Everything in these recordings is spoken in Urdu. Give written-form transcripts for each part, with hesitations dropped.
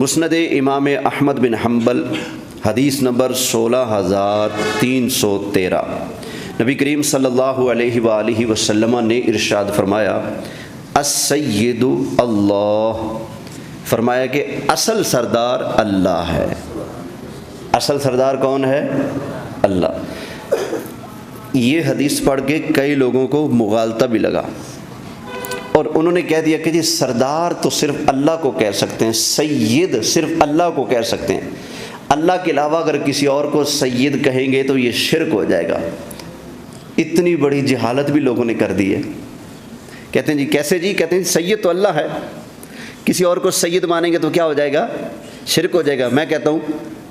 مسند امام احمد بن حنبل حدیث نمبر 16313، نبی کریم صلی اللہ علیہ وآلہ وسلم نے ارشاد فرمایا السید اللہ، فرمایا کہ اصل سردار اللہ ہے۔ اصل سردار کون ہے؟ اللہ۔ یہ حدیث پڑھ کے کئی لوگوں کو مغالطہ بھی لگا اور انہوں نے کہہ دیا کہ جی سردار تو صرف اللہ کو کہہ سکتے ہیں، سید صرف اللہ کو کہہ سکتے ہیں، اللہ کے علاوہ اگر کسی اور کو سید کہیں گے تو یہ شرک ہو جائے گا۔ اتنی بڑی جہالت بھی لوگوں نے کر دی ہے۔ کہتے ہیں جی کیسے؟ جی کہتے ہیں سید تو اللہ ہے، کسی اور کو سید مانیں گے تو کیا ہو جائے گا؟ شرک ہو جائے گا۔ میں کہتا ہوں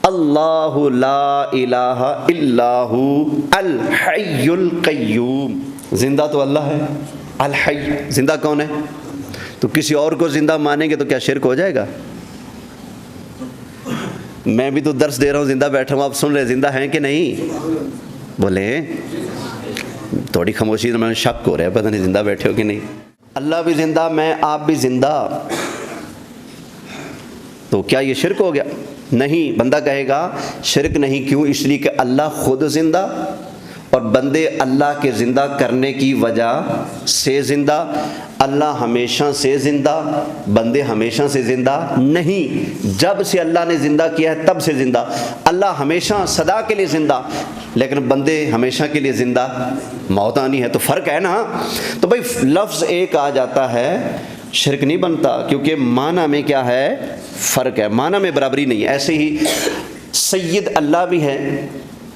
اللہ لا الہ الا ہو الحی القیوم، زندہ تو اللہ ہے، الحی زندہ کون ہے؟ تو کسی اور کو زندہ مانیں گے تو کیا شرک ہو جائے گا؟ میں بھی تو درس دے رہا ہوں، زندہ بیٹھا ہوں، آپ سن رہے زندہ ہیں کہ نہیں؟ بولیں تھوڑی خاموشی میں شک ہو رہا ہے، پتہ نہیں زندہ بیٹھے ہو کہ نہیں۔ اللہ بھی زندہ، میں آپ بھی زندہ، تو کیا یہ شرک ہو گیا؟ نہیں۔ بندہ کہے گا شرک نہیں، کیوں؟ اس لیے کہ اللہ خود زندہ اور بندے اللہ کے زندہ کرنے کی وجہ سے زندہ، اللہ ہمیشہ سے زندہ، بندے ہمیشہ سے زندہ نہیں۔ جب سے اللہ نے زندہ کیا ہے تب سے زندہ، اللہ ہمیشہ سدا کے لیے زندہ، لیکن بندے ہمیشہ کے لیے زندہ، موت آنی ہے، تو فرق ہے نا۔ تو بھائی لفظ ایک آ جاتا ہے شرک نہیں بنتا، کیونکہ معنی میں کیا ہے؟ فرق ہے، معنی میں برابری نہیں ہے۔ ایسے ہی سید اللہ بھی ہے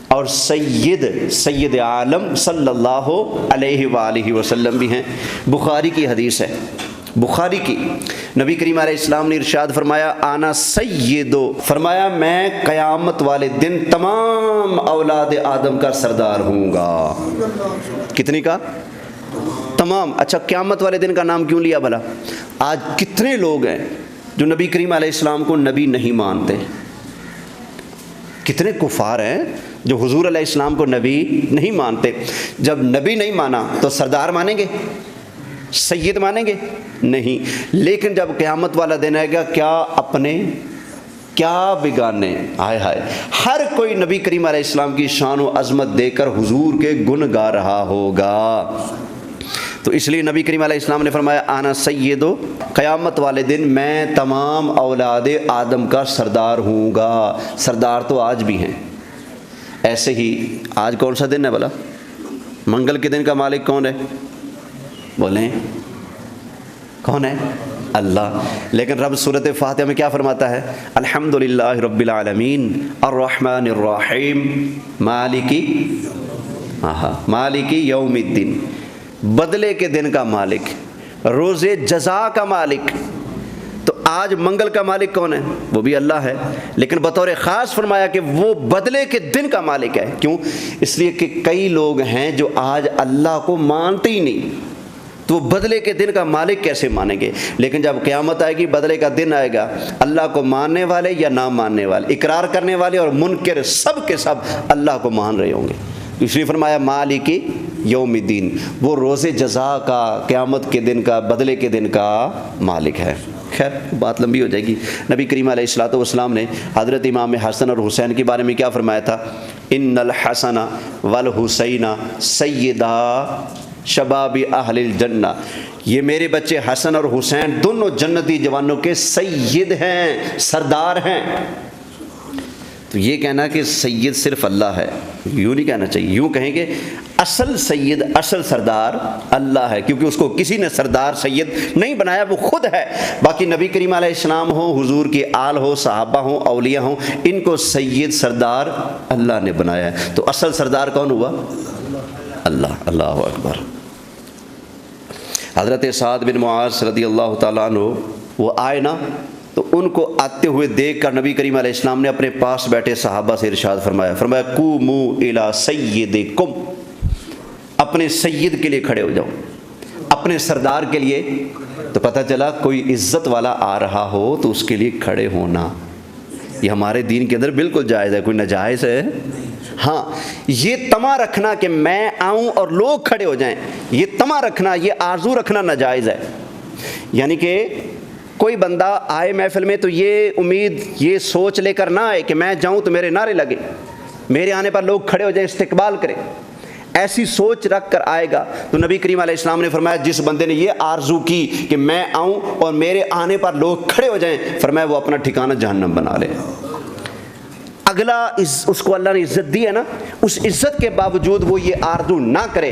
اور سید عالم صلی اللہ علیہ وآلہ وسلم بھی ہیں۔ بخاری کی حدیث ہے، بخاری کی، نبی کریم علیہ السلام نے ارشاد فرمایا آنا سیدو، فرمایا میں قیامت والے دن تمام اولاد آدم کا سردار ہوں گا۔ کتنی کا؟ تمام۔ اچھا قیامت والے دن کا نام کیوں لیا بھلا؟ آج کتنے لوگ ہیں جو نبی کریم علیہ السلام کو نبی نہیں مانتے؟ کتنے کفار ہیں جو حضور علیہ السلام کو نبی نہیں مانتے؟ جب نبی نہیں مانا تو سردار مانیں گے؟ سید مانیں گے؟ نہیں۔ لیکن جب قیامت والا دن آئے گا، کیا اپنے کیا بگانے، ہائے ہائے، ہر کوئی نبی کریم علیہ السلام کی شان و عظمت دے کر حضور کے گن گا رہا ہوگا۔ تو اس لیے نبی کریم علیہ السلام نے فرمایا آنا سیدو، قیامت والے دن میں تمام اولاد آدم کا سردار ہوں گا۔ سردار تو آج بھی ہیں۔ ایسے ہی آج کون سا دن ہے بھلا؟ منگل کے دن کا مالک کون ہے؟ بولیں کون ہے؟ اللہ۔ لیکن رب سورۃ فاتحہ میں کیا فرماتا ہے؟ الحمدللہ رب العالمین الرحمن الرحیم مالکی یوم الدین، بدلے کے دن کا مالک، روز جزا کا مالک۔ تو آج منگل کا مالک کون ہے؟ وہ بھی اللہ ہے، لیکن بطور خاص فرمایا کہ وہ بدلے کے دن کا مالک ہے۔ کیوں؟ اس لیے کہ کئی لوگ ہیں جو آج اللہ کو مانتے ہی نہیں، تو وہ بدلے کے دن کا مالک کیسے مانیں گے؟ لیکن جب قیامت آئے گی، بدلے کا دن آئے گا، اللہ کو ماننے والے یا نہ ماننے والے، اقرار کرنے والے اور منکر، سب کے سب اللہ کو مان رہے ہوں گے۔ اس لیے فرمایا مالکی یوم الدین، وہ روز جزا کا، قیامت کے دن کا، بدلے کے دن کا مالک ہے۔ خیر بات لمبی ہو جائے گی۔ نبی کریم علیہ الصلوۃ والسلام نے حضرت امام حسن اور حسین کے بارے میں کیا فرمایا تھا؟ ان الحسن والحسین سیدا شباب اہل الجنہ، یہ میرے بچے حسن اور حسین دونوں جنتی جوانوں کے سید ہیں، سردار ہیں۔ تو یہ کہنا کہ سید صرف اللہ ہے، یوں نہیں کہنا چاہیے، یوں کہیں کہ اصل سید، اصل سردار اللہ ہے، کیونکہ اس کو کسی نے سردار سید نہیں بنایا، وہ خود ہے۔ باقی نبی کریم علیہ السلام ہوں، حضور کی آل ہو، صحابہ ہوں، اولیاء ہوں، ان کو سید سردار اللہ نے بنایا ہے۔ تو اصل سردار کون ہوا؟ اللہ۔ اللہ اکبر۔ حضرت سعد بن معاذ رضی اللہ تعالیٰ عنہ وہ آئے نا، تو ان کو آتے ہوئے دیکھ کر نبی کریم علیہ السلام نے اپنے پاس بیٹھے صحابہ سے ارشاد فرمایا، قوموا الی سیدکم، اپنے سید کے لیے کھڑے ہو جاؤ، اپنے سردار کے لیے۔ تو پتہ چلا کوئی عزت والا آ رہا ہو تو اس کے لیے کھڑے ہونا یہ ہمارے دین کے اندر بالکل جائز ہے، کوئی ناجائز ہے؟ ہاں، یہ طمع رکھنا کہ میں آؤں اور لوگ کھڑے ہو جائیں، یہ طمع رکھنا، یہ آرزو رکھنا ناجائز ہے۔ یعنی کہ کوئی بندہ آئے محفل میں تو یہ امید یہ سوچ لے کر نہ آئے کہ میں جاؤں تو میرے نعرے لگے، میرے آنے پر لوگ کھڑے ہو جائیں، استقبال کریں۔ ایسی سوچ رکھ کر آئے گا تو نبی کریم علیہ السلام نے فرمایا جس بندے نے یہ آرزو کی کہ میں آؤں اور میرے آنے پر لوگ کھڑے ہو جائیں، فرمایا وہ اپنا ٹھکانہ جہنم بنا لے۔ اگلا اس کو اللہ نے عزت دی ہے نا، اس عزت کے باوجود وہ یہ آرزو نہ کرے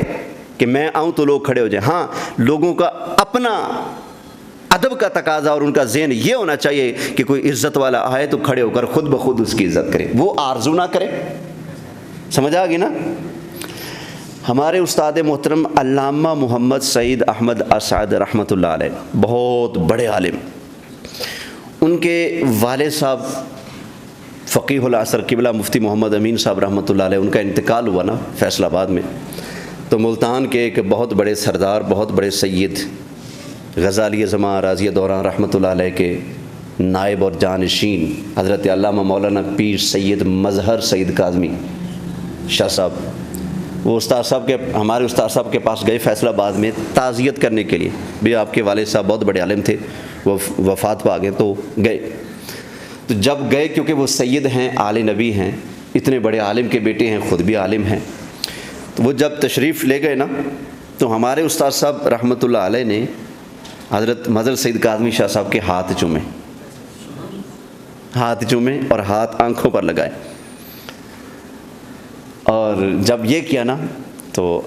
کہ میں آؤں تو لوگ کھڑے ہو جائیں۔ ہاں، لوگوں کا اپنا ادب کا تقاضا اور ان کا ذہن یہ ہونا چاہیے کہ کوئی عزت والا آئے تو کھڑے ہو کر خود بخود اس کی عزت کرے، وہ آرزو نہ کرے۔ سمجھ آ گئی نا؟ ہمارے استاد محترم علامہ محمد سعید احمد اسعد رحمۃ اللہ علیہ بہت بڑے عالم، ان کے والد صاحب فقیہ العصر قبلہ مفتی محمد امین صاحب رحمۃ اللہ علیہ، ان کا انتقال ہوا نا فیصل آباد میں، تو ملتان کے ایک بہت بڑے سردار، بہت بڑے سید غزالی زماں راضیہ دوران رحمۃ اللہ علیہ کے نائب اور جانشین حضرت علامہ مولانا پیر سید مظہر سعید کاظمی شاہ صاحب، وہ استاد صاحب کے ہمارے استاد صاحب کے پاس گئے فیصل آباد میں تعزیت کرنے کے لیے، بھی آپ کے والد صاحب بہت بڑے عالم تھے، وہ وفات پا گئے تو گئے۔ تو جب گئے کیونکہ وہ سید ہیں، آل نبی ہیں، اتنے بڑے عالم کے بیٹے ہیں، خود بھی عالم ہیں، تو وہ جب تشریف لے گئے نا تو ہمارے استاد صاحب رحمۃ اللہ علیہ نے حضرت مظہر سعید کاظمی شاہ صاحب کے ہاتھ چومے اور ہاتھ آنکھوں پر لگائے، اور جب یہ کیا نا تو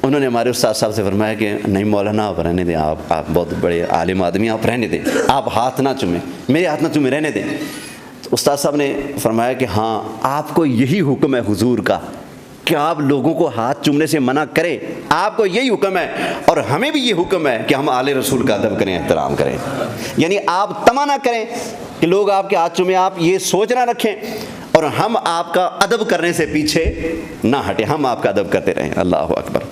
انہوں نے ہمارے استاد صاحب سے فرمایا کہ نہیں مولانا آپ رہنے دیں، آپ بہت بڑے عالم آدمی، آپ رہنے دیں، آپ ہاتھ نہ چومیں، میرے ہاتھ نہ چومیں، رہنے دیں۔ تو استاد صاحب نے فرمایا کہ ہاں آپ کو یہی حکم ہے حضور کا کہ آپ لوگوں کو ہاتھ چومنے سے منع کریں، آپ کو یہی حکم ہے، اور ہمیں بھی یہ حکم ہے کہ ہم آل رسول کا ادب کریں، احترام کریں، یعنی آپ طمع نہ کریں کہ لوگ آپ کے ہاتھ چومیں، آپ یہ سوچ نہ رکھیں، اور ہم آپ کا ادب کرنے سے پیچھے نہ ہٹیں، ہم آپ کا ادب کرتے رہیں۔ اللہ اکبر۔